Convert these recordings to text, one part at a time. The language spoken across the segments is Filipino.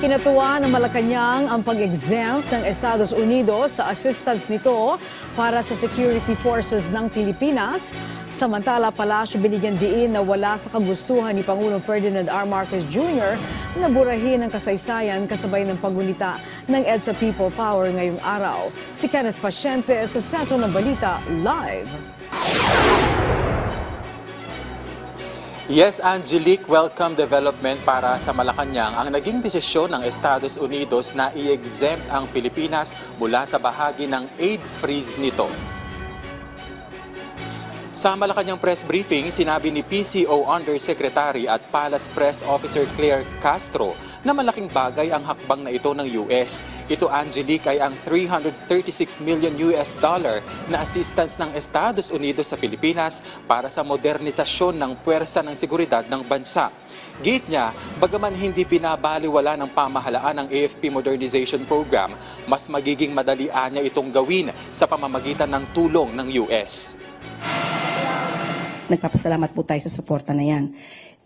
Ikinatuwa ng Malacanang ang pag-exempt ng Estados Unidos sa assistance nito para sa security forces ng Pilipinas. Samantala, Palasyo binigyan diin na wala sa kagustuhan ni Pangulong Ferdinand R. Marcos Jr. na burahin ang kasaysayan kasabay ng paggunita ng EDSA People Power ngayong araw. Si Kenneth Pasyente sa Sentro ng Balita Live. Yes, Angelique, welcome development para sa Malacanang ang naging desisyon ng Estados Unidos na i-exempt ang Pilipinas mula sa bahagi ng aid freeze nito. Sa Malacanang press briefing, sinabi ni PCO Undersecretary at Palace Press Officer Claire Castro na malaking bagay ang hakbang na ito ng US. Ito, Angelique, ay ang $336 million na assistance ng Estados Unidos sa Pilipinas para sa modernisasyon ng puwersa ng seguridad ng bansa. Giit niya, bagaman hindi binabaliwala ng pamahalaan ng AFP Modernization Program, mas magiging madalian niya itong gawin sa pamamagitan ng tulong ng US. Nagpapasalamat po tayo sa suporta na yan.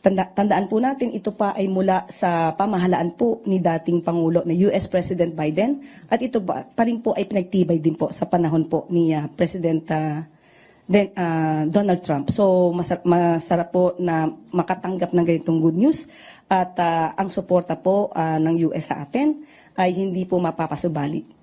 Tandaan po natin, ito pa ay mula sa pamahalaan po ni dating Pangulo na US President Biden at ito pa rin po ay pinagtibay din po sa panahon po ni President Donald Trump. So masarap po na makatanggap ng ganitong good news at ang suporta po ng US sa atin ay hindi po mapapasubali.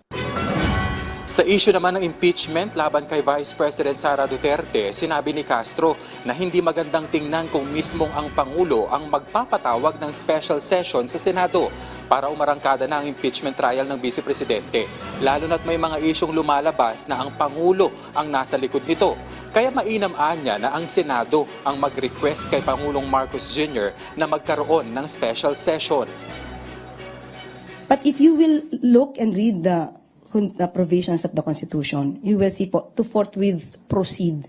Sa issue naman ng impeachment laban kay Vice President Sara Duterte, sinabi ni Castro na hindi magandang tingnan kung mismong ang Pangulo ang magpapatawag ng special session sa Senado para umarangkada na ang impeachment trial ng Vice Presidente. Lalo na't may mga isyong lumalabas na ang Pangulo ang nasa likod nito. Kaya mainam-an niya na ang Senado ang mag-request kay Pangulong Marcos Jr. na magkaroon ng special session. But if you will look and read the provisions of the Constitution, you will see po to forthwith proceed.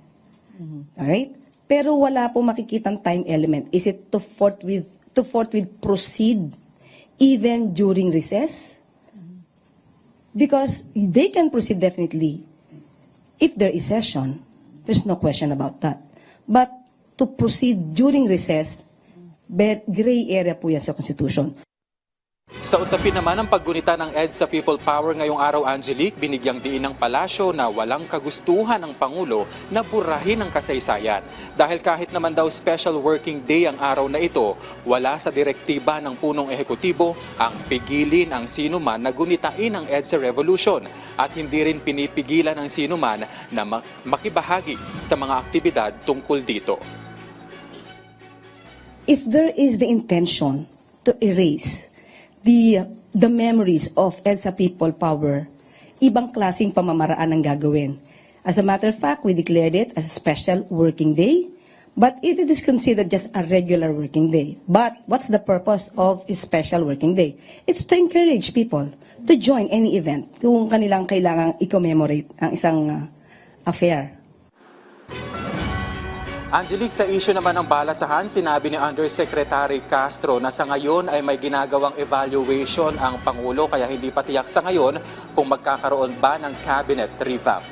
Alright? Pero wala po makikitang time element. Is it to forthwith proceed even during recess? Because they can proceed definitely if there is session. There's no question about that. But to proceed during recess, gray area po yan sa Constitution. Sa usapin naman ng paggunita ng EDSA People Power ngayong araw, Angelique, binigyang diin ng palasyo na walang kagustuhan ng Pangulo na burahin ang kasaysayan. Dahil kahit naman daw special working day ang araw na ito, wala sa direktiba ng punong ehekutibo ang pigilin ang sinuman na gunitain ang EDSA Revolution at hindi rin pinipigilan ang sinuman na makibahagi sa mga aktibidad tungkol dito. If there is the intention to erase the memories of EDSA People Power, ibang klaseng pamamaraan ang gagawin. As a matter of fact, we declared it as a special working day, but it is considered just a regular working day. But what's the purpose of a special working day? It's to encourage people to join any event kung kanilang kailangang i-commemorate ang isang affair. Angelique, sa issue naman ng balasahan, sinabi ni Undersecretary Castro na sa ngayon ay may ginagawang evaluation ang Pangulo kaya hindi pa tiyak sa ngayon kung magkakaroon ba ng cabinet revamp.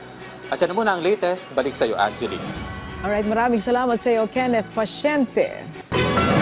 At yan muna ang latest. Balik sa iyo, Angelique. Alright, maraming salamat sa iyo, Kenneth Pasyente.